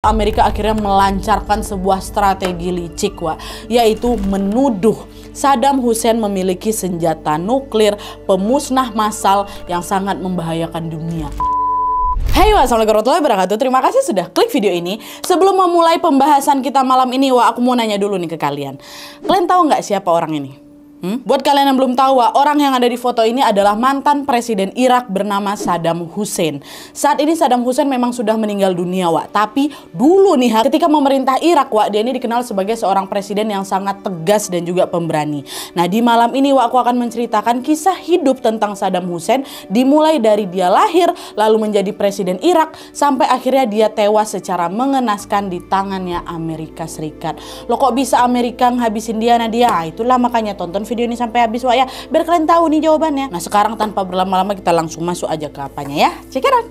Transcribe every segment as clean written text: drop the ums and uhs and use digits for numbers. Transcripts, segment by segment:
Amerika akhirnya melancarkan sebuah strategi licik, yaitu menuduh Saddam Hussein memiliki senjata nuklir pemusnah massal yang sangat membahayakan dunia. Hai, assalamualaikum warahmatullahi wabarakatuh. Terima kasih sudah klik video ini. Sebelum memulai pembahasan kita malam ini, aku mau nanya dulu nih ke kalian. Kalian tahu nggak siapa orang ini? Buat kalian yang belum tahu, orang yang ada di foto ini adalah mantan presiden Irak bernama Saddam Hussein. Saat ini Saddam Hussein memang sudah meninggal dunia, tapi dulu nih ketika memerintah Irak, dia ini dikenal sebagai seorang presiden yang sangat tegas dan juga pemberani. Nah, di malam ini aku akan menceritakan kisah hidup tentang Saddam Hussein, dimulai dari dia lahir lalu menjadi presiden Irak sampai akhirnya dia tewas secara mengenaskan di tangannya Amerika Serikat. Loh, kok bisa Amerika ngabisin dia, Nadia? Itulah makanya tonton video ini sampai habis, ya, biar kalian tahu nih jawabannya. Nah, sekarang tanpa berlama-lama kita langsung masuk aja ke apanya, ya. Check it out.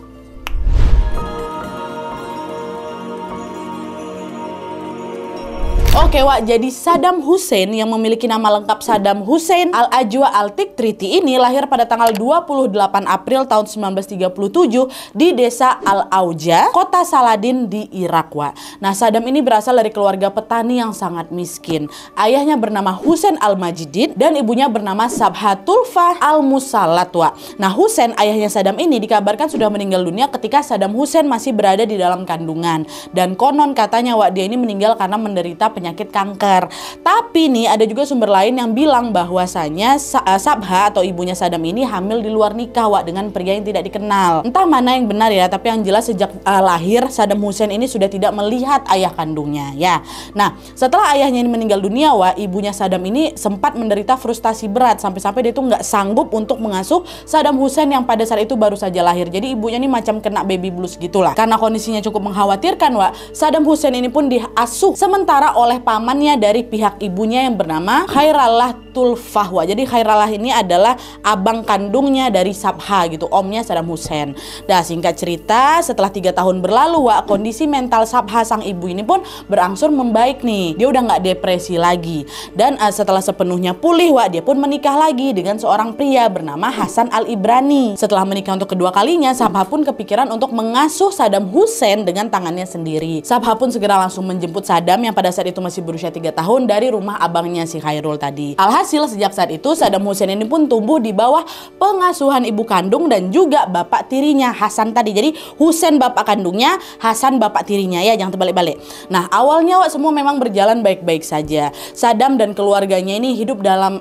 Oke, jadi Saddam Hussein yang memiliki nama lengkap Saddam Hussein Al-Ajwa Al-Tiktriti ini lahir pada tanggal 28 April tahun 1937 di desa Al-Auja, kota Saladin di Irak, Nah, Saddam ini berasal dari keluarga petani yang sangat miskin. Ayahnya bernama Hussein Al-Majidin dan ibunya bernama Sabhatulfah Al-Musallat, Nah, Hussein, ayahnya Saddam ini dikabarkan sudah meninggal dunia ketika Saddam Hussein masih berada di dalam kandungan. Dan konon katanya, dia ini meninggal karena menderita penyakit kanker. Tapi nih ada juga sumber lain yang bilang bahwasanya Sabha atau ibunya Saddam ini hamil di luar nikah, dengan pria yang tidak dikenal. Entah mana yang benar ya, tapi yang jelas sejak lahir Saddam Hussein ini sudah tidak melihat ayah kandungnya, ya. Nah, setelah ayahnya ini meninggal dunia, ibunya Saddam ini sempat menderita frustasi berat sampai-sampai dia tuh nggak sanggup untuk mengasuh Saddam Hussein yang pada saat itu baru saja lahir. Jadi ibunya ini macam kena baby blues gitulah. Karena kondisinya cukup mengkhawatirkan, Saddam Hussein ini pun diasuh sementara oleh pamannya dari pihak ibunya yang bernama Khairallah Tulfah. Jadi Khairallah ini adalah abang kandungnya dari Sabha gitu, omnya Saddam Hussein. Nah, singkat cerita, setelah 3 tahun berlalu, kondisi mental Sabha sang ibu ini pun berangsur membaik nih. Dia udah nggak depresi lagi. Dan setelah sepenuhnya pulih, dia pun menikah lagi dengan seorang pria bernama Hasan Al-Ibrani. Setelah menikah untuk kedua kalinya, Sabha pun kepikiran untuk mengasuh Saddam Hussein dengan tangannya sendiri. Sabha pun segera langsung menjemput Saddam yang pada saat itu masih berusia 3 tahun dari rumah abangnya si Khairul tadi. Alhasil sejak saat itu Saddam Hussein ini pun tumbuh di bawah pengasuhan ibu kandung dan juga bapak tirinya Hasan tadi. Jadi Hussein bapak kandungnya, Hasan bapak tirinya, ya, jangan terbalik-balik. Nah, awalnya semua memang berjalan baik-baik saja. Saddam dan keluarganya ini hidup dalam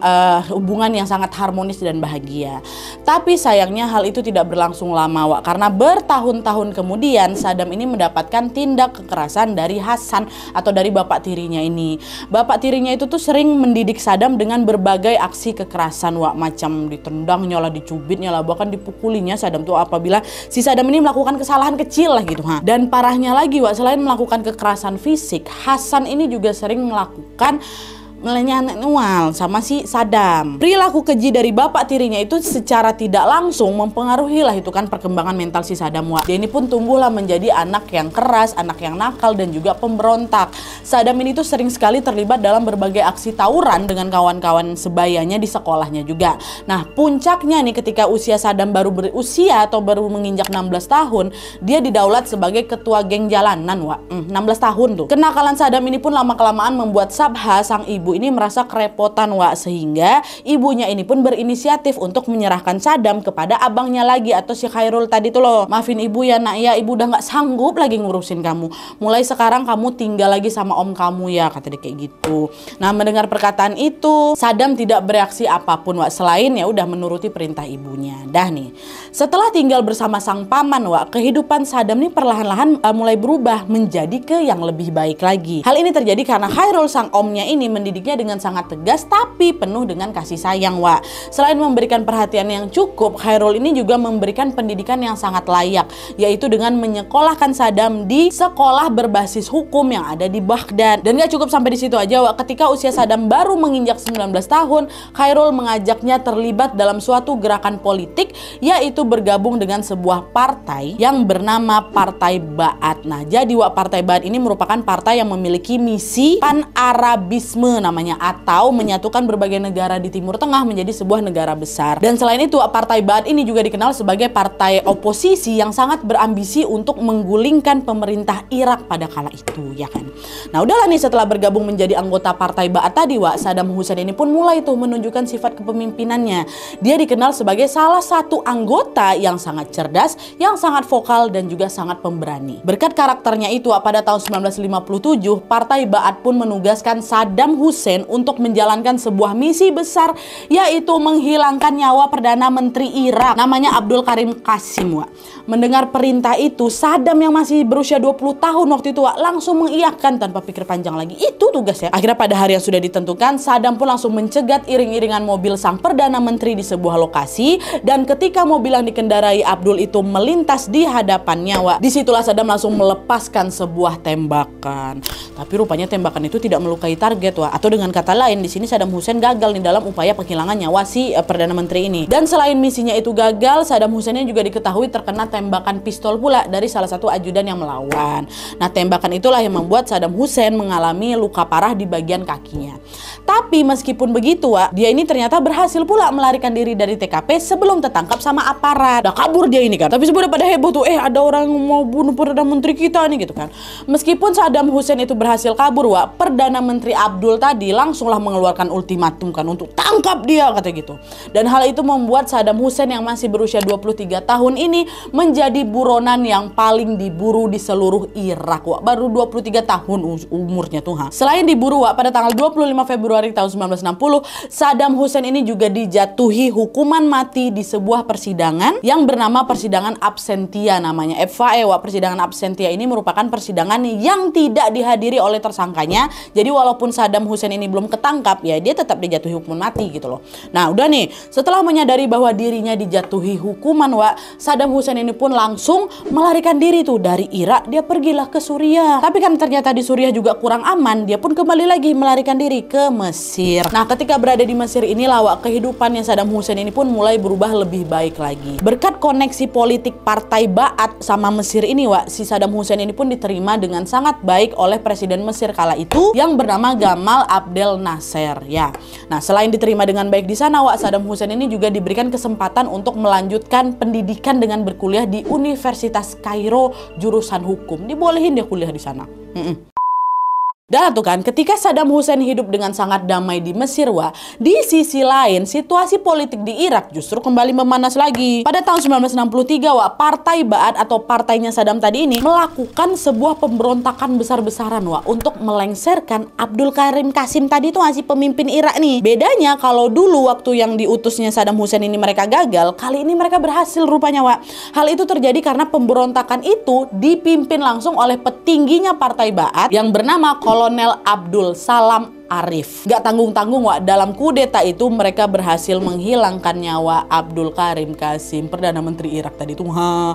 hubungan yang sangat harmonis dan bahagia. Tapi sayangnya hal itu tidak berlangsung lama, karena bertahun-tahun kemudian Saddam ini mendapatkan tindak kekerasan dari Hasan atau dari bapak tirinya ini. Bapak tirinya itu tuh sering mendidik Saddam dengan berbagai aksi kekerasan, macam ditendangnya lah, dicubitnya lah, bahkan dipukulinya Saddam tuh apabila si Saddam ini melakukan kesalahan kecil lah gitu. Dan parahnya lagi, selain melakukan kekerasan fisik, Hasan ini juga sering melakukan melenyapkan sama si Saddam. Perilaku keji dari bapak tirinya itu secara tidak langsung mempengaruhi lah itu kan perkembangan mental si Saddam. Dia ini pun tumbuhlah menjadi anak yang keras, anak yang nakal dan juga pemberontak. Saddam ini tuh sering sekali terlibat dalam berbagai aksi tawuran dengan kawan-kawan sebayanya di sekolahnya juga. Nah, puncaknya nih ketika usia Saddam baru berusia atau baru menginjak 16 tahun, dia didaulat sebagai ketua geng jalanan, 16 tahun tuh. Kenakalan Saddam ini pun lama-kelamaan membuat Sabha sang ibu ini merasa kerepotan, sehingga ibunya ini pun berinisiatif untuk menyerahkan Saddam kepada abangnya lagi atau si Khairul tadi tuh loh. Maafin ibu ya, nak, ya, ibu udah nggak sanggup lagi ngurusin kamu. Mulai sekarang kamu tinggal lagi sama om kamu, ya, kata dia kayak gitu. Nah, mendengar perkataan itu, Saddam tidak bereaksi apapun, selain ya udah menuruti perintah ibunya. Dah nih, setelah tinggal bersama sang paman, kehidupan Saddam nih perlahan-lahan mulai berubah menjadi ke yang lebih baik lagi. Hal ini terjadi karena Khairul sang omnya ini mendidik dengan sangat tegas tapi penuh dengan kasih sayang, Selain memberikan perhatian yang cukup, Khairul ini juga memberikan pendidikan yang sangat layak, yaitu dengan menyekolahkan Saddam di sekolah berbasis hukum yang ada di Baghdad. Dan gak cukup sampai di situ aja, ketika usia Saddam baru menginjak 19 tahun, Khairul mengajaknya terlibat dalam suatu gerakan politik, yaitu bergabung dengan sebuah partai yang bernama Partai Ba'ath. Nah, jadi Partai Ba'ath ini merupakan partai yang memiliki misi pan-Arabisme namanya, atau menyatukan berbagai negara di Timur Tengah menjadi sebuah negara besar. Dan selain itu, Partai Ba'ath ini juga dikenal sebagai partai oposisi yang sangat berambisi untuk menggulingkan pemerintah Irak pada kala itu, ya kan. Nah, udahlah nih, setelah bergabung menjadi anggota Partai Ba'ath tadi, Saddam Hussein ini pun mulai tuh menunjukkan sifat kepemimpinannya. Dia dikenal sebagai salah satu anggota yang sangat cerdas, yang sangat vokal dan juga sangat pemberani. Berkat karakternya itu, pada tahun 1957, Partai Ba'ath pun menugaskan Saddam Hussein untuk menjalankan sebuah misi besar, yaitu menghilangkan nyawa Perdana Menteri Irak namanya Abdul Karim Qasim. Mendengar perintah itu, Saddam yang masih berusia 20 tahun waktu itu langsung mengiyakan tanpa pikir panjang lagi. Itu tugasnya. Akhirnya pada hari yang sudah ditentukan, Saddam pun langsung mencegat iring-iringan mobil sang Perdana Menteri di sebuah lokasi, dan ketika mobil yang dikendarai Abdul itu melintas di hadapannya, disitulah Saddam langsung melepaskan sebuah tembakan. Tapi rupanya tembakan itu tidak melukai target, atau dengan kata lain, di sini Saddam Hussein gagal nih dalam upaya penghilangan nyawa si Perdana Menteri ini. Dan selain misinya itu gagal, Saddam Husseinnya juga diketahui terkena tembakan pistol pula dari salah satu ajudan yang melawan. Nah, tembakan itulah yang membuat Saddam Hussein mengalami luka parah di bagian kakinya. Tapi meskipun begitu, dia ini ternyata berhasil pula melarikan diri dari TKP sebelum tertangkap sama aparat. Udah kabur dia ini kan. Tapi sebenarnya pada heboh tuh, ada orang yang mau bunuh Perdana Menteri kita nih gitu kan. Meskipun Saddam Hussein itu berhasil kabur, Perdana Menteri Abdul tadi langsunglah mengeluarkan ultimatum kan untuk tangkap dia, kata gitu. Dan hal itu membuat Saddam Hussein yang masih berusia 23 tahun ini menjadi buronan yang paling diburu di seluruh Irak. Baru 23 tahun umurnya tuh. Selain diburu, pada tanggal 25 Februari tahun 1960, Saddam Hussein ini juga dijatuhi hukuman mati di sebuah persidangan yang bernama persidangan absentia namanya. FAE, persidangan absentia ini merupakan persidangan yang tidak dihadiri oleh tersangkanya. Jadi walaupun Saddam Hussein ini belum ketangkap, dia tetap dijatuhi hukuman mati gitu loh. Nah, udah nih, setelah menyadari bahwa dirinya dijatuhi hukuman, Saddam Hussein ini pun langsung melarikan diri tuh dari Irak. Dia pergilah ke Suriah. Tapi kan ternyata di Suriah juga kurang aman. Dia pun kembali lagi melarikan diri ke Mesir. Nah, ketika berada di Mesir inilah kehidupannya Saddam Hussein ini pun mulai berubah lebih baik lagi. Berkat koneksi politik Partai Ba'ath sama Mesir ini, si Saddam Hussein ini pun diterima dengan sangat baik oleh Presiden Mesir kala itu yang bernama Gamal Abdel Nasser, ya. Nah, selain diterima dengan baik di sana, Saddam Hussein ini juga diberikan kesempatan untuk melanjutkan pendidikan dengan berkuliah di Universitas Kairo jurusan hukum. Dibolehin dia kuliah di sana. Dan tuh kan, ketika Saddam Hussein hidup dengan sangat damai di Mesir, di sisi lain situasi politik di Irak justru kembali memanas lagi. Pada tahun 1963, Partai Ba'ath atau partainya Saddam tadi ini melakukan sebuah pemberontakan besar-besaran, untuk melengsarkan Abdul Karim Qasim tadi tuh masih pemimpin Irak nih. Bedanya kalau dulu waktu yang diutusnya Saddam Hussein ini mereka gagal, kali ini mereka berhasil rupanya, Hal itu terjadi karena pemberontakan itu dipimpin langsung oleh petingginya Partai Ba'ath yang bernama Kolonel Abdul Salam Arif. Gak tanggung-tanggung, dalam kudeta itu mereka berhasil menghilangkan nyawa Abdul Karim Qasim, Perdana Menteri Irak tadi tuh.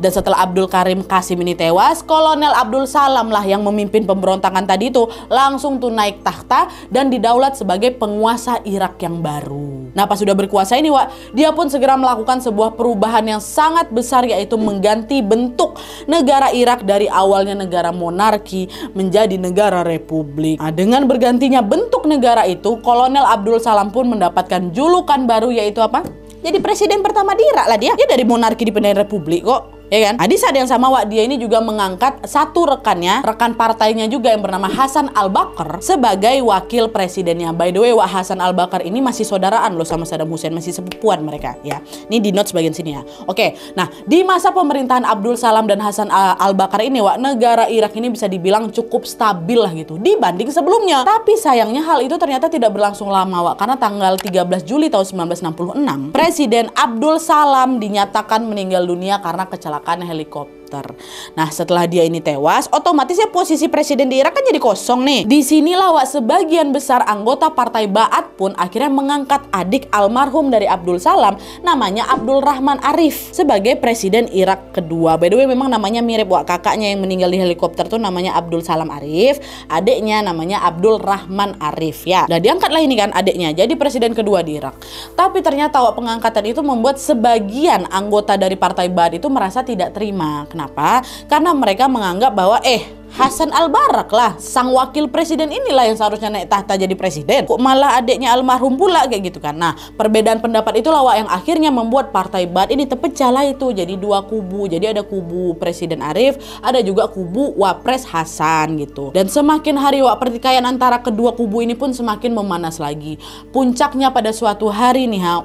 Dan setelah Abdul Karim Qasim ini tewas, Kolonel Abdul Salam lah yang memimpin pemberontakan tadi itu langsung tuh naik tahta dan didaulat sebagai penguasa Irak yang baru. Nah, pas sudah berkuasa ini, dia pun segera melakukan sebuah perubahan yang sangat besar, yaitu mengganti bentuk negara Irak dari awalnya negara monarki menjadi negara republik. Nah, dengan bergantinya bentuk negara itu, Kolonel Abdul Salam pun mendapatkan julukan baru, yaitu apa? Jadi presiden pertama di Irak lah dia. Dia dari monarki dipindahin republik kok. Ya kan? Nah, di saat yang sama, dia ini juga mengangkat satu rekan partainya juga yang bernama Hasan Al-Bakr sebagai wakil presidennya. By the way, Hasan Al-Bakr ini masih saudaraan loh sama Saddam Hussein, masih sepupuan mereka, ya. Ini di notes bagian sini ya. Oke, nah di masa pemerintahan Abdul Salam dan Hasan Al-Bakr ini, negara Irak ini bisa dibilang cukup stabil lah gitu dibanding sebelumnya. Tapi sayangnya hal itu ternyata tidak berlangsung lama, karena tanggal 13 Juli tahun 1966, Presiden Abdul Salam dinyatakan meninggal dunia karena kecelakaan helikopter. Nah, setelah dia ini tewas, otomatis posisi presiden di Irak kan jadi kosong nih. Disinilah sebagian besar anggota Partai Ba'ath pun akhirnya mengangkat adik almarhum dari Abdul Salam, namanya Abdul Rahman Arif, sebagai presiden Irak kedua. By the way, memang namanya mirip, kakaknya yang meninggal di helikopter tuh namanya Abdul Salam Arif, adiknya namanya Abdul Rahman Arif, ya. Nah, diangkatlah ini kan adiknya jadi presiden kedua di Irak. Tapi ternyata pengangkatan itu membuat sebagian anggota dari Partai Ba'ath itu merasa tidak terima. Kenapa? Karena mereka menganggap bahwa Hasan al-Barak lah, sang wakil presiden inilah yang seharusnya naik tahta jadi presiden. Kok malah adiknya almarhum pula kayak gitu kan. Nah, perbedaan pendapat itulah Wak yang akhirnya membuat partai Ba'ath ini terpecah lah itu jadi dua kubu. Jadi ada kubu Presiden Arif, ada juga kubu Wapres Hasan gitu. Dan semakin hari Wak, pertikaian antara kedua kubu ini pun semakin memanas lagi. Puncaknya pada suatu hari nih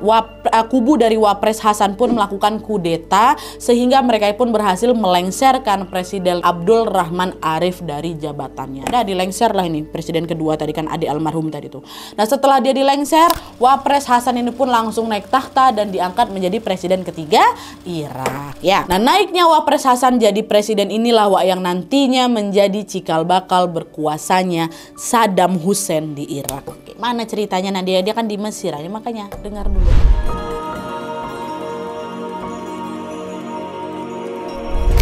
kubu dari Wapres Hasan pun melakukan kudeta sehingga mereka pun berhasil melengsarkan Presiden Abdul Rahman Arif dari jabatannya. Udah dilengser lah ini presiden kedua tadi kan adik almarhum tadi tuh. Nah, setelah dia dilengser, Wapres Hasan ini pun langsung naik tahta dan diangkat menjadi presiden ketiga Irak ya. Nah, naiknya Wapres Hasan jadi presiden inilah Wak yang nantinya menjadi cikal bakal berkuasanya Saddam Hussein di Irak. Oke, mana ceritanya? Nah, dia kan di Mesir aja, makanya dengar dulu.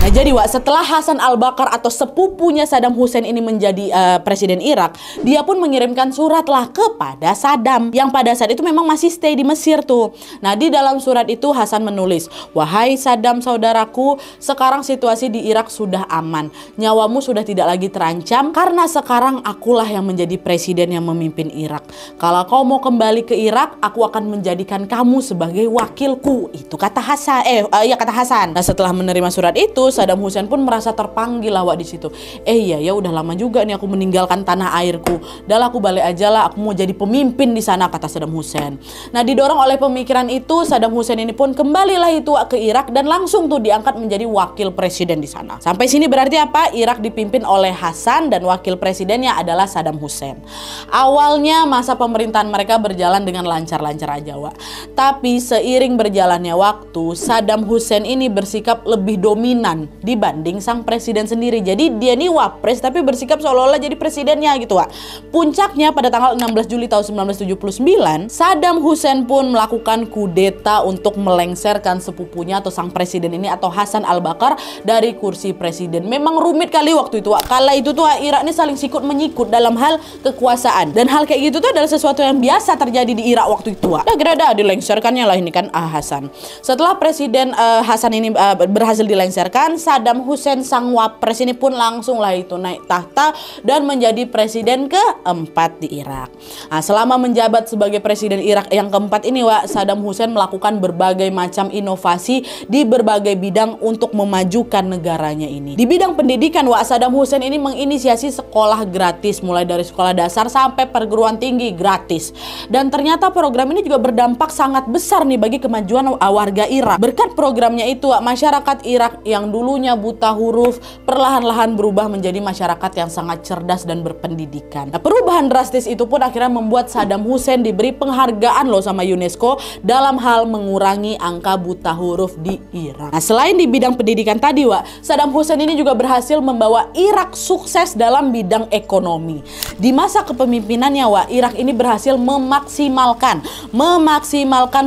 Nah, jadi Wak, setelah Hasan al-Bakar atau sepupunya Saddam Hussein ini menjadi presiden Irak, dia pun mengirimkan surat lah kepada Saddam yang pada saat itu memang masih stay di Mesir tuh. Nah, di dalam surat itu Hasan menulis, "Wahai Saddam saudaraku, sekarang situasi di Irak sudah aman. Nyawamu sudah tidak lagi terancam karena sekarang akulah yang menjadi presiden yang memimpin Irak. Kalau kau mau kembali ke Irak, aku akan menjadikan kamu sebagai wakilku." Itu kata Hasan. Kata Hasan. Nah, setelah menerima surat itu, Saddam Hussein pun merasa terpanggil lah Wak di situ. Iya ya, udah lama juga nih aku meninggalkan tanah airku. Dah aku balik aja lah, aku mau jadi pemimpin di sana, kata Saddam Hussein. Nah, didorong oleh pemikiran itu, Saddam Hussein ini pun kembalilah itu Wak ke Irak dan langsung tuh diangkat menjadi wakil presiden di sana. Sampai sini berarti apa? Irak dipimpin oleh Hasan dan wakil presidennya adalah Saddam Hussein. Awalnya masa pemerintahan mereka berjalan dengan lancar-lancar aja Wak. Tapi seiring berjalannya waktu, Saddam Hussein ini bersikap lebih dominan dibanding sang presiden sendiri. Jadi dia nih wapres tapi bersikap seolah-olah jadi presidennya gitu Wak. Puncaknya pada tanggal 16 Juli tahun 1979, Saddam Hussein pun melakukan kudeta untuk melengsarkan sepupunya atau sang presiden ini atau Hasan al-Bakar dari kursi presiden. Memang rumit kali waktu itu Wak. Kala itu tuh Irak ini saling sikut menyikut dalam hal kekuasaan. Dan hal kayak gitu tuh adalah sesuatu yang biasa terjadi di Irak waktu itu Wak. Kira-kira dilengsarkannya lah ini kan Hasan. Setelah presiden Hasan ini berhasil dilengsarkan, Saddam Hussein sang wapres ini pun langsung lah itu naik tahta dan menjadi presiden keempat di Irak. Nah, selama menjabat sebagai presiden Irak yang keempat ini Wak, Saddam Hussein melakukan berbagai macam inovasi di berbagai bidang untuk memajukan negaranya ini. Di bidang pendidikan Wak, Saddam Hussein ini menginisiasi sekolah gratis mulai dari sekolah dasar sampai perguruan tinggi gratis. Dan ternyata program ini juga berdampak sangat besar nih bagi kemajuan warga Irak. Berkat programnya itu Wak, masyarakat Irak yang dulunya buta huruf perlahan-lahan berubah menjadi masyarakat yang sangat cerdas dan berpendidikan. Nah, perubahan drastis itu pun akhirnya membuat Saddam Hussein diberi penghargaan loh sama UNESCO dalam hal mengurangi angka buta huruf di Irak. Nah, selain di bidang pendidikan tadi Wak, Saddam Hussein ini juga berhasil membawa Irak sukses dalam bidang ekonomi. Di masa kepemimpinannya Wak, Irak ini berhasil memaksimalkan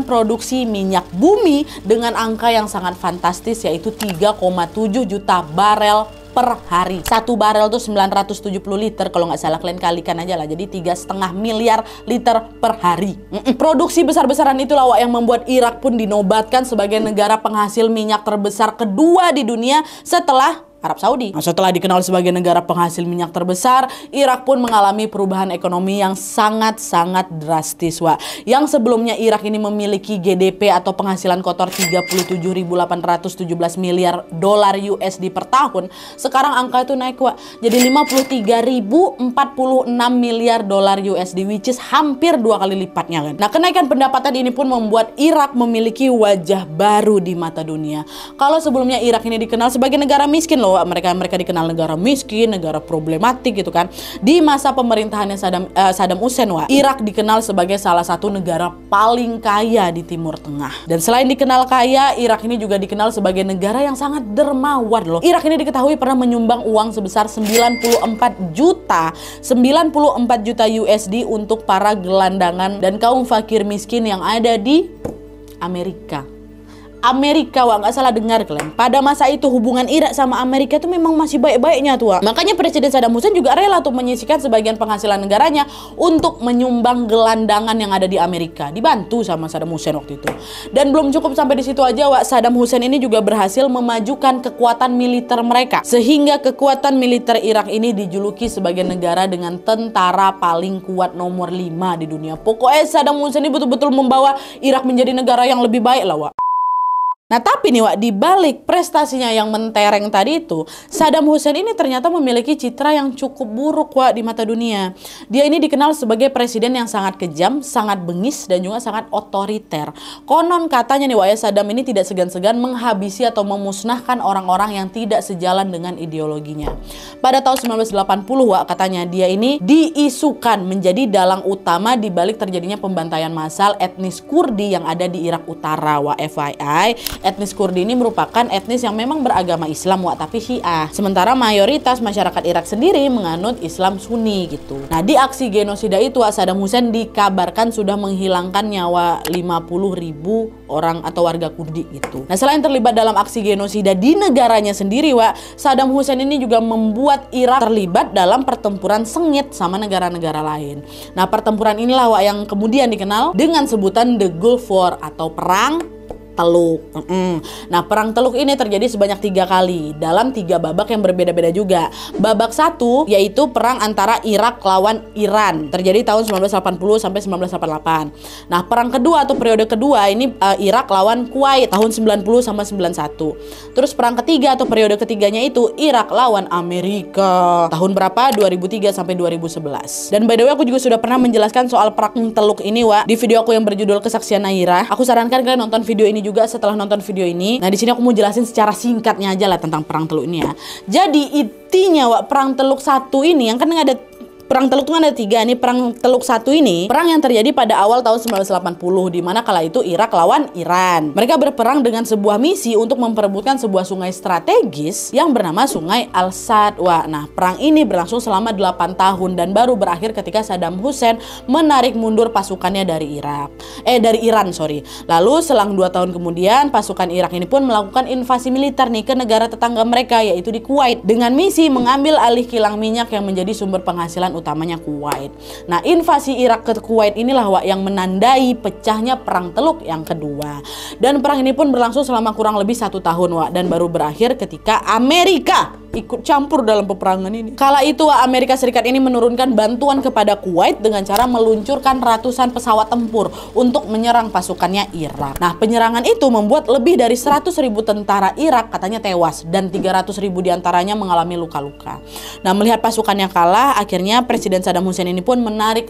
produksi minyak bumi dengan angka yang sangat fantastis, yaitu 3,7 juta barel per hari. Satu barel tuh 970 liter kalau nggak salah, kalian kalikan aja lah, jadi 3,5 miliar liter per hari. Produksi besar-besaran itulah Wak yang membuat Irak pun dinobatkan sebagai negara penghasil minyak terbesar kedua di dunia setelah Arab Saudi. Nah, setelah dikenal sebagai negara penghasil minyak terbesar, Irak pun mengalami perubahan ekonomi yang sangat-sangat drastis Wak. Yang sebelumnya Irak ini memiliki GDP atau penghasilan kotor 37.817 miliar dolar USD per tahun. Sekarang angka itu naik Wak, jadi 53.046 miliar dolar USD, which is hampir 2 kali lipatnya kan. Nah, kenaikan pendapatan ini pun membuat Irak memiliki wajah baru di mata dunia. Kalau sebelumnya Irak ini dikenal sebagai negara miskin loh, mereka dikenal negara miskin, negara problematik gitu kan. Di masa pemerintahannya Saddam Hussein Wak, Irak dikenal sebagai salah satu negara paling kaya di Timur Tengah. Dan selain dikenal kaya, Irak ini juga dikenal sebagai negara yang sangat dermawan loh. Irak ini diketahui pernah menyumbang uang sebesar 94 juta USD untuk para gelandangan dan kaum fakir miskin yang ada di Amerika. Amerika, wak, nggak salah dengar kalian. Pada masa itu hubungan Irak sama Amerika itu memang masih baik-baiknya tuh, wak. Makanya Presiden Saddam Hussein juga rela tuh menyisihkan sebagian penghasilan negaranya untuk menyumbang gelandangan yang ada di Amerika. Dibantu sama Saddam Hussein waktu itu. Dan belum cukup sampai di situ aja, wak. Saddam Hussein ini juga berhasil memajukan kekuatan militer mereka, sehingga kekuatan militer Irak ini dijuluki sebagai negara dengan tentara paling kuat nomor 5 di dunia. Pokoknya Saddam Hussein ini betul-betul membawa Irak menjadi negara yang lebih baik lah, wak. Nah tapi nih, wak, di balik prestasinya yang mentereng tadi itu, Saddam Hussein ini ternyata memiliki citra yang cukup buruk, wak, di mata dunia. Dia ini dikenal sebagai presiden yang sangat kejam, sangat bengis, dan juga sangat otoriter. Konon katanya nih, wak, ya, Saddam ini tidak segan-segan menghabisi atau memusnahkan orang-orang yang tidak sejalan dengan ideologinya. Pada tahun 1980, wak, katanya dia ini diisukan menjadi dalang utama di balik terjadinya pembantaian massal etnis Kurdi yang ada di Irak Utara, wak, FYI. Etnis Kurdi ini merupakan etnis yang memang beragama Islam, wak, tapi Syiah. Sementara mayoritas masyarakat Irak sendiri menganut Islam Sunni gitu. Nah di aksi genosida itu, wak, Saddam Hussein dikabarkan sudah menghilangkan nyawa 50.000 orang atau warga Kurdi gitu. Nah selain terlibat dalam aksi genosida di negaranya sendiri, wak, Saddam Hussein ini juga membuat Irak terlibat dalam pertempuran sengit sama negara-negara lain. Nah pertempuran inilah, wak, yang kemudian dikenal dengan sebutan The Gulf War atau Perang Teluk. Nah perang Teluk ini terjadi sebanyak 3 kali dalam 3 babak yang berbeda-beda juga. Babak 1 yaitu perang antara Irak lawan Iran, terjadi tahun 1980 sampai 1988. Nah perang kedua atau periode kedua ini Irak lawan Kuwait tahun 90 sampai 91. Terus perang ketiga atau periode ketiganya itu Irak lawan Amerika tahun berapa? 2003 sampai 2011. Dan by the way aku juga sudah pernah menjelaskan soal perang Teluk ini, wak, di video aku yang berjudul Kesaksian Naira. Aku sarankan kalian nonton video ini juga setelah nonton video ini. Nah di sini aku mau jelasin secara singkatnya aja lah tentang perang Teluk ini ya. Jadi intinya, wak, perang Teluk 1 ini yang kan ada perang Teluk itu kan ada 3 nih. Perang Teluk 1 ini perang yang terjadi pada awal tahun 1980 di mana kala itu Irak lawan Iran. Mereka berperang dengan sebuah misi untuk memperebutkan sebuah sungai strategis yang bernama Sungai Al-Sad. Wah, nah perang ini berlangsung selama 8 tahun dan baru berakhir ketika Saddam Hussein menarik mundur pasukannya dari Iran. Lalu selang 2 tahun kemudian pasukan Irak ini pun melakukan invasi militer nih ke negara tetangga mereka yaitu di Kuwait dengan misi mengambil alih kilang minyak yang menjadi sumber penghasilan utamanya Kuwait. Nah invasi Irak ke Kuwait inilah, wak, yang menandai pecahnya perang Teluk yang kedua. Dan perang ini pun berlangsung selama kurang lebih 1 tahun, wak, dan baru berakhir ketika Amerika ikut campur dalam peperangan ini. Kala itu, wak, Amerika Serikat ini menurunkan bantuan kepada Kuwait dengan cara meluncurkan ratusan pesawat tempur untuk menyerang pasukannya Irak. Nah penyerangan itu membuat lebih dari 100.000 tentara Irak katanya tewas dan 300.000 diantaranya mengalami luka-luka. Nah melihat pasukannya kalah, akhirnya Presiden Saddam Hussein ini pun menarik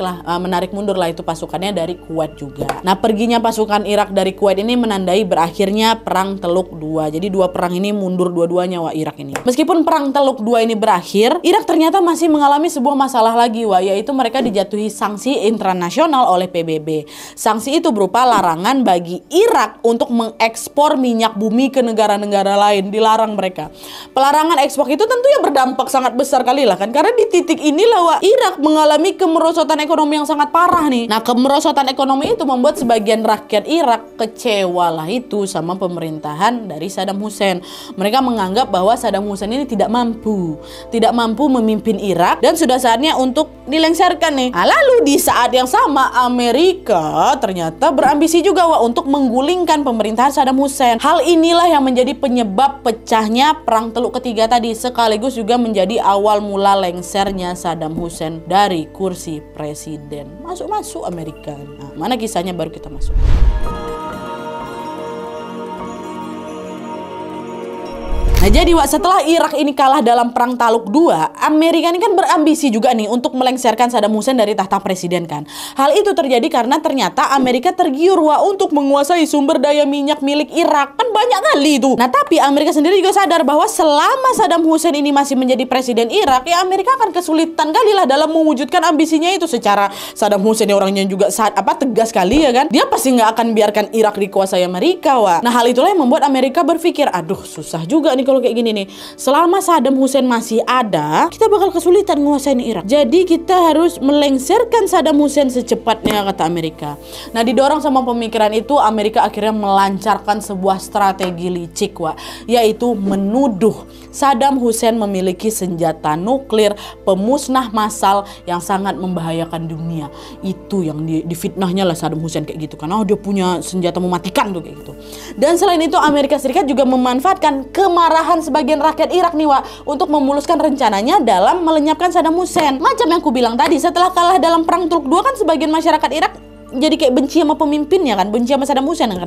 mundur lah itu pasukannya dari Kuwait juga. Nah perginya pasukan Irak dari Kuwait ini menandai berakhirnya perang Teluk 2. Jadi 2 perang ini mundur dua-duanya, wak, Irak ini. Meskipun perang Teluk 2 ini berakhir, Irak ternyata masih mengalami sebuah masalah lagi, wak, yaitu mereka dijatuhi sanksi internasional oleh PBB. Sanksi itu berupa larangan bagi Irak untuk mengekspor minyak bumi ke negara-negara lain, dilarang mereka. Pelarangan ekspor itu tentunya berdampak sangat besar kali lah kan, karena di titik inilah, wak, Irak mengalami kemerosotan ekonomi yang sangat parah nih. Nah kemerosotan ekonomi itu membuat sebagian rakyat Irak kecewa lah itu sama pemerintahan dari Saddam Hussein. Mereka menganggap bahwa Saddam Hussein ini tidak mampu memimpin Irak dan sudah saatnya untuk dilengsarkan nih. Nah, lalu di saat yang sama Amerika ternyata berambisi juga, wak, untuk menggulingkan pemerintahan Saddam Hussein. Hal inilah yang menjadi penyebab pecahnya perang Teluk ketiga tadi, sekaligus juga menjadi awal mula lengsernya Saddam Hussein dari kursi presiden. Masuk Amerika. Nah, mana kisahnya baru kita masuk. Nah jadi, wak, setelah Irak ini kalah dalam perang Teluk 2, Amerika ini kan berambisi juga nih untuk melengsarkan Saddam Hussein dari tahta presiden kan. Hal itu terjadi karena ternyata Amerika tergiur, wak, untuk menguasai sumber daya minyak milik Irak. Kan banyak kali itu. Nah tapi Amerika sendiri juga sadar bahwa selama Saddam Hussein ini masih menjadi presiden Irak, ya Amerika akan kesulitan kali lah dalam mewujudkan ambisinya itu. Secara Saddam Hussein orangnya juga tegas kali ya kan. Dia pasti nggak akan biarkan Irak dikuasai Amerika, wak. Nah hal itulah yang membuat Amerika berpikir, aduh susah juga nih kalau kalau kayak gini nih. Selama Saddam Hussein masih ada, kita bakal kesulitan nguasain Irak. Jadi kita harus melengsarkan Saddam Hussein secepatnya, kata Amerika. Nah, didorong sama pemikiran itu, Amerika akhirnya melancarkan sebuah strategi licik, yaitu menuduh Saddam Hussein memiliki senjata nuklir pemusnah massal yang sangat membahayakan dunia. Itu yang difitnahnya lah Saddam Hussein kayak gitu kan. Oh, dia punya senjata mematikan tuh kayak gitu. Dan selain itu Amerika Serikat juga memanfaatkan kemarahan sebagian rakyat Irak nih, untuk memuluskan rencananya dalam melenyapkan Saddam Hussein. Macam yang aku bilang tadi, setelah kalah dalam perang Turk II kan sebagian masyarakat Irak jadi kayak benci sama pemimpinnya kan, benci sama Saddam Hussein kan,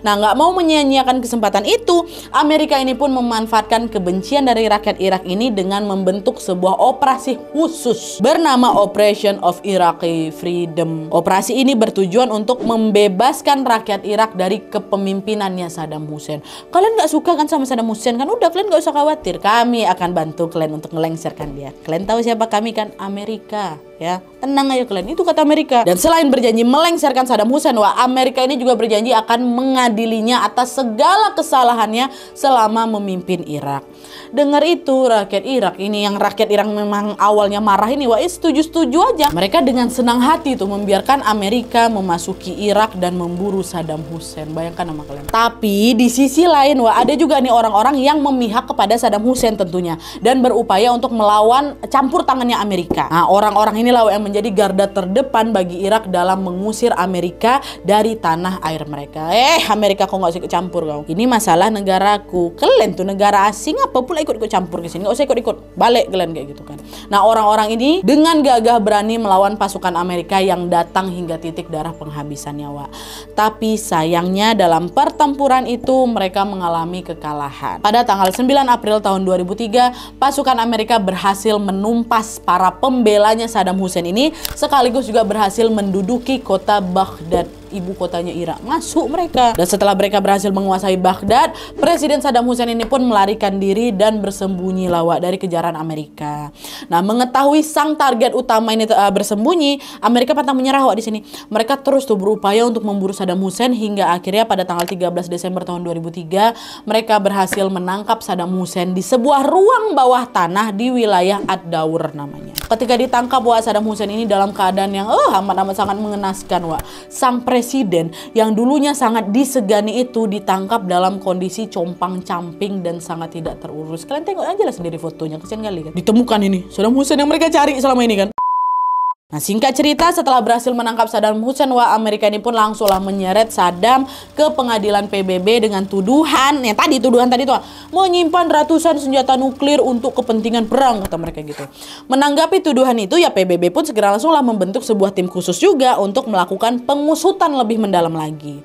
Nah, nggak mau menyia-nyiakan kesempatan itu, Amerika ini pun memanfaatkan kebencian dari rakyat Irak ini dengan membentuk sebuah operasi khusus bernama Operation of Iraqi Freedom. Operasi ini bertujuan untuk membebaskan rakyat Irak dari kepemimpinannya Saddam Hussein. Kalian nggak suka kan sama Saddam Hussein kan? Udah, kalian nggak usah khawatir, kami akan bantu kalian untuk melengsarkan dia. Kalian tahu siapa kami kan? Amerika. Ya, tenang aja kalian, itu kata Amerika. Dan selain berjanji melengsarkan Saddam Hussein, Amerika ini juga berjanji akan mengadilinya atas segala kesalahannya selama memimpin Irak. Dengar itu rakyat Irak ini, yang rakyat Irak memang awalnya marah ini, setuju-setuju aja. Mereka dengan senang hati tuh membiarkan Amerika memasuki Irak dan memburu Saddam Hussein. Bayangkan sama kalian. Tapi di sisi lain, ada juga nih orang-orang yang memihak kepada Saddam Hussein tentunya dan berupaya untuk melawan campur tangannya Amerika. Nah, orang-orang ini yang menjadi garda terdepan bagi Irak dalam mengusir Amerika dari tanah air mereka. Amerika kok nggak usah ikut campur kau. Ini masalah negaraku. Kalian tuh negara asing, apa pula ikut-ikut campur ke sini? Nggak usah ikut-ikut. Balik kalian kayak gitu kan. Nah, orang-orang ini dengan gagah berani melawan pasukan Amerika yang datang hingga titik darah penghabisan nyawa. Tapi sayangnya dalam pertempuran itu mereka mengalami kekalahan. Pada tanggal 9 April tahun 2003, pasukan Amerika berhasil menumpas para pembelanya Saddam Hussein ini, sekaligus juga berhasil menduduki kota Baghdad, ibu kotanya Irak. Masuk mereka. Dan setelah mereka berhasil menguasai Baghdad, Presiden Saddam Hussein ini pun melarikan diri dan bersembunyi dari kejaran Amerika. Nah, mengetahui sang target utama ini bersembunyi, Amerika pantang menyerah di sini. Mereka terus tuh berupaya untuk memburu Saddam Hussein hingga akhirnya pada tanggal 13 Desember tahun 2003, mereka berhasil menangkap Saddam Hussein di sebuah ruang bawah tanah di wilayah Ad-Daur namanya. Ketika ditangkap, Saddam Hussein ini dalam keadaan yang amat-amat sangat mengenaskan, Sang presiden yang dulunya sangat disegani itu ditangkap dalam kondisi compang-camping dan sangat tidak terurus. Kalian tengok aja lah sendiri fotonya, kesian kali kan. Ditemukan ini Saddam Hussein yang mereka cari selama ini kan. Nah, singkat cerita, setelah berhasil menangkap Saddam Hussein, Amerika ini pun langsunglah menyeret Saddam ke pengadilan PBB dengan tuduhan, tuduhan tadi tuh, menyimpan ratusan senjata nuklir untuk kepentingan perang, kata mereka gitu. Menanggapi tuduhan itu, PBB pun segera langsunglah membentuk sebuah tim khusus juga untuk melakukan pengusutan lebih mendalam lagi.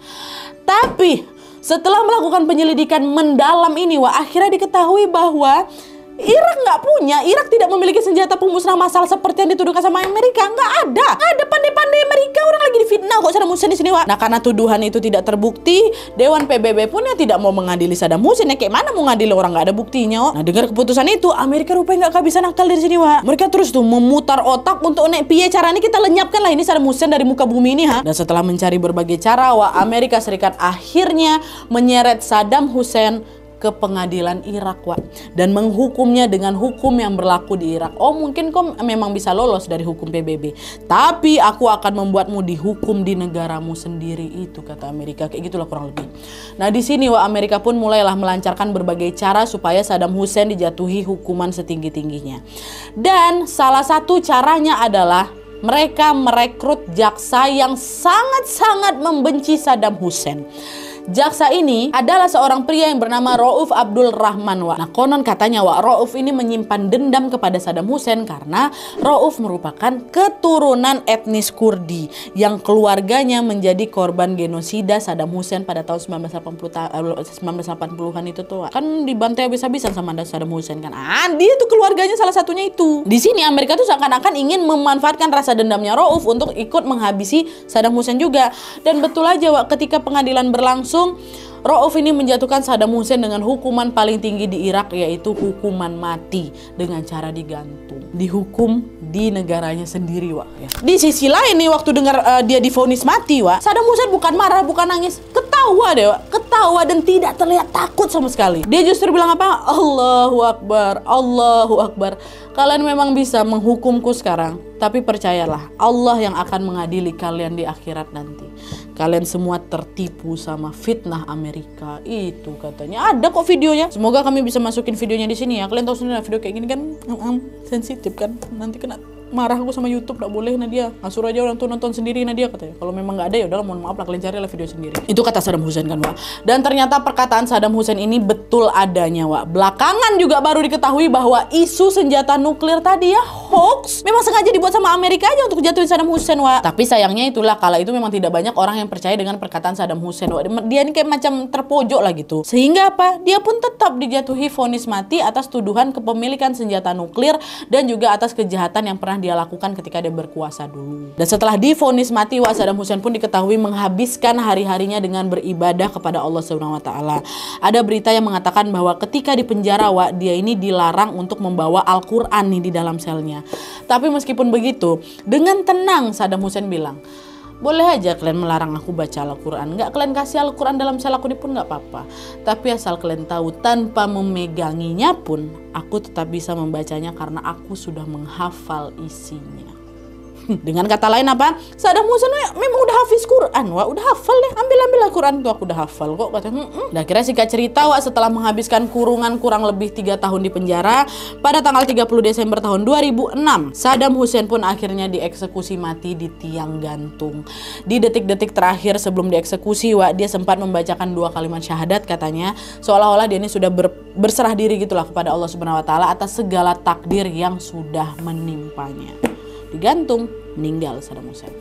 Tapi setelah melakukan penyelidikan mendalam ini, akhirnya diketahui bahwa Irak tidak memiliki senjata pemusnah massal seperti yang dituduhkan sama Amerika. Nggak ada pandai-pandai Amerika, orang lagi difitnah kok Saddam Hussein di sini, Nah, karena tuduhan itu tidak terbukti, Dewan PBB pun tidak mau mengadili Saddam Hussein. Kayak mana mau ngadili orang nggak ada buktinya, Nah, dengar keputusan itu, Amerika rupanya nggak kehabisan akal dari sini, Mereka terus tuh memutar otak untuk piye caranya kita lenyapkan lah ini Saddam Hussein dari muka bumi ini, Dan setelah mencari berbagai cara, Amerika Serikat akhirnya menyeret Saddam Hussein ke pengadilan Irak, dan menghukumnya dengan hukum yang berlaku di Irak. Mungkin kau memang bisa lolos dari hukum PBB, tapi aku akan membuatmu dihukum di negaramu sendiri, itu kata Amerika. Kayak gitulah kurang lebih. Nah, di sini Amerika pun mulailah melancarkan berbagai cara supaya Saddam Hussein dijatuhi hukuman setinggi-tingginya. Dan salah satu caranya adalah mereka merekrut jaksa yang sangat-sangat membenci Saddam Hussein. Jaksa ini adalah seorang pria yang bernama Rauf Abdul Rahman, Nah, konon katanya, Rauf ini menyimpan dendam kepada Saddam Hussein karena Rauf merupakan keturunan etnis Kurdi yang keluarganya menjadi korban genosida Saddam Hussein pada tahun 1980-an itu tuh. Kan dibantai habis-habisan sama Saddam Hussein kan. Dia tuh keluarganya salah satunya itu. Di sini Amerika tuh seakan-akan ingin memanfaatkan rasa dendamnya Rauf untuk ikut menghabisi Saddam Hussein juga. Dan betul aja, ketika pengadilan berlangsung, Rauf ini menjatuhkan Saddam Hussein dengan hukuman paling tinggi di Irak, yaitu hukuman mati dengan cara digantung. Dihukum di negaranya sendiri, Di sisi lain nih, waktu dengar dia divonis mati, Saddam Hussein bukan marah, bukan nangis, ketawa ketawa deh, Wak. Ketawa dan tidak terlihat takut sama sekali. Dia justru bilang apa? Allahu Akbar, Allahu Akbar. Kalian memang bisa menghukumku sekarang, tapi percayalah, Allah yang akan mengadili kalian di akhirat nanti. Kalian semua tertipu sama fitnah Amerika. Itu katanya. Ada kok videonya. Semoga kami bisa masukin videonya di sini ya. Kalian tahu sendiri video kayak gini kan sensitif kan. Nanti kena marah aku sama YouTube, gak boleh Nadia. Suruh aja orang tuh nonton sendiri Nadia katanya. Kalau memang nggak ada ya udahlah, mohon maaf lah, kalian carilah video sendiri. Itu kata Saddam Hussein kan, Wak. Dan ternyata perkataan Saddam Hussein ini betul adanya, Wak. Belakangan juga baru diketahui bahwa isu senjata nuklir tadi ya hoax. Memang sengaja dibuat sama Amerika aja untuk jatuhin Saddam Hussein, Wak. Tapi sayangnya itulah, kala itu memang tidak banyak orang yang percaya dengan perkataan Saddam Hussein, Wak. Dia ini kayak macam terpojok lah gitu. Sehingga apa? Dia pun tetap dijatuhi vonis mati atas tuduhan kepemilikan senjata nuklir dan juga atas kejahatan yang pernah dia lakukan ketika dia berkuasa dulu. Dan setelah divonis mati, Wak, Saddam Hussein pun diketahui menghabiskan hari-harinya dengan beribadah kepada Allah Subhanahu wa taala. Ada berita yang mengatakan bahwa ketika di penjara, Wak, dia ini dilarang untuk membawa Al-Qur'an nih di dalam selnya. Tapi meskipun begitu, dengan tenang Saddam Hussein bilang, boleh aja kalian melarang aku baca Al-Quran, nggak kalian kasih Al-Quran dalam sel aku ini pun nggak apa-apa. Tapi asal kalian tahu, tanpa memeganginya pun aku tetap bisa membacanya karena aku sudah menghafal isinya. Dengan kata lain apa? Saddam Hussein memang udah hafiz Quran, Wak. Udah hafal deh. Ambil Al-Quran tuh, aku udah hafal kok katanya. Dan akhirnya singkat cerita, Wak, setelah menghabiskan kurungan kurang lebih 3 tahun di penjara, pada tanggal 30 Desember tahun 2006, Saddam Hussein pun akhirnya dieksekusi mati di tiang gantung. Di detik-detik terakhir sebelum dieksekusi, Wak, dia sempat membacakan 2 kalimat syahadat katanya, seolah-olah dia ini sudah berserah diri gitulah kepada Allah Subhanahu wa taala atas segala takdir yang sudah menimpanya. Digantung, meninggal Saddam Hussein.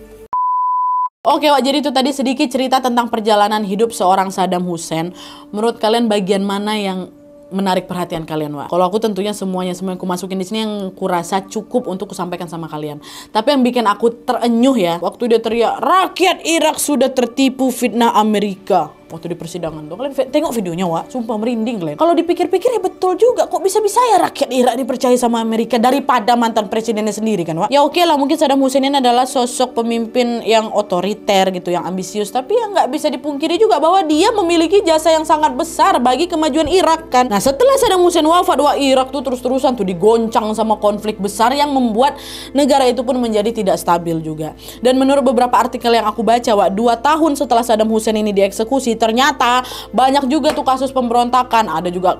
Oke, Wak, jadi itu tadi sedikit cerita tentang perjalanan hidup seorang Saddam Hussein. Menurut kalian bagian mana yang menarik perhatian kalian, Wak? Kalau aku tentunya semuanya aku masukin di sini yang kurasa cukup untuk kusampaikan sama kalian. Tapi yang bikin aku terenyuh ya, waktu dia teriak, rakyat Irak sudah tertipu fitnah Amerika. Waktu di persidangan tuh, kalian tengok videonya, Wak, sumpah merinding kalian. Kalau dipikir-pikir ya betul juga, kok bisa-bisa ya rakyat Irak dipercaya sama Amerika daripada mantan presidennya sendiri kan, Wak. Ya oke lah, mungkin Saddam Hussein ini adalah sosok pemimpin yang otoriter gitu, yang ambisius, tapi ya nggak bisa dipungkiri juga bahwa dia memiliki jasa yang sangat besar bagi kemajuan Irak kan. Nah, setelah Saddam Hussein wafat, Wak, Irak tuh terus-terusan tuh digoncang sama konflik besar yang membuat negara itu pun menjadi tidak stabil juga. Dan menurut beberapa artikel yang aku baca, Wak, 2 tahun setelah Saddam Hussein ini dieksekusi, ternyata banyak juga tuh kasus pemberontakan, ada juga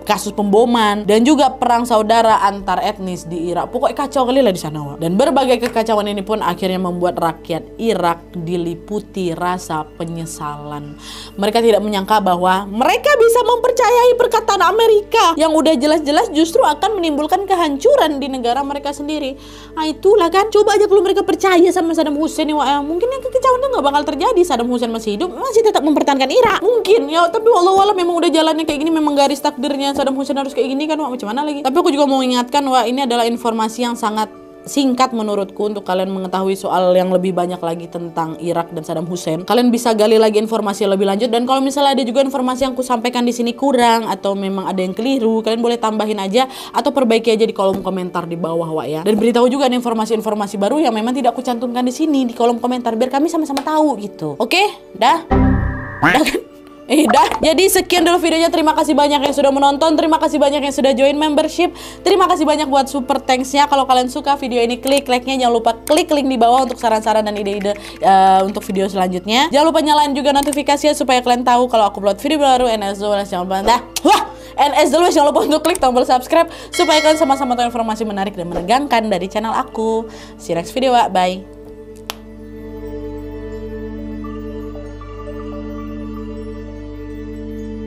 kasus pemboman dan juga perang saudara antar etnis di Irak. Pokoknya kacau kali lah di sana, Wak. Dan berbagai kekacauan ini pun akhirnya membuat rakyat Irak diliputi rasa penyesalan. Mereka tidak menyangka bahwa mereka bisa mempercayai perkataan Amerika yang udah jelas-jelas justru akan menimbulkan kehancuran di negara mereka sendiri. Nah itulah kan, coba aja kalau mereka percaya sama Saddam Hussein nih, Wak, mungkin yang kekacauan itu nggak bakal terjadi. Saddam Hussein masih hidup, masih tetap mempertahankan Irak mungkin ya, tapi wallahualam memang udah jalannya kayak gini, memang garis takdirnya Saddam Hussein harus kayak gini kan, Wak, macam mana lagi. Tapi aku juga mau ingatkan, Wak, ini adalah informasi yang sangat singkat menurutku untuk kalian mengetahui soal yang lebih banyak lagi tentang Irak dan Saddam Hussein. Kalian bisa gali lagi informasi yang lebih lanjut, dan kalau misalnya ada juga informasi yang aku sampaikan di sini kurang atau memang ada yang keliru, kalian boleh tambahin aja atau perbaiki aja di kolom komentar di bawah, Wak, ya. Dan beritahu juga ada informasi-informasi baru yang memang tidak aku cantumkan di sini di kolom komentar biar kami sama-sama tahu gitu. Oke? Dah? Dah kan? Dah, jadi sekian dulu videonya. Terima kasih banyak yang sudah menonton, terima kasih banyak yang sudah join membership, terima kasih banyak buat super thanks-nya. Kalau kalian suka video ini, klik like-nya, jangan lupa klik link di bawah untuk saran-saran dan ide-ide untuk video selanjutnya. Jangan lupa nyalain juga notifikasinya supaya kalian tahu kalau aku upload video baru. And as always, jangan lupa untuk klik tombol subscribe supaya kalian sama-sama tahu informasi menarik dan menegangkan dari channel aku. See you next video, Wak. Bye.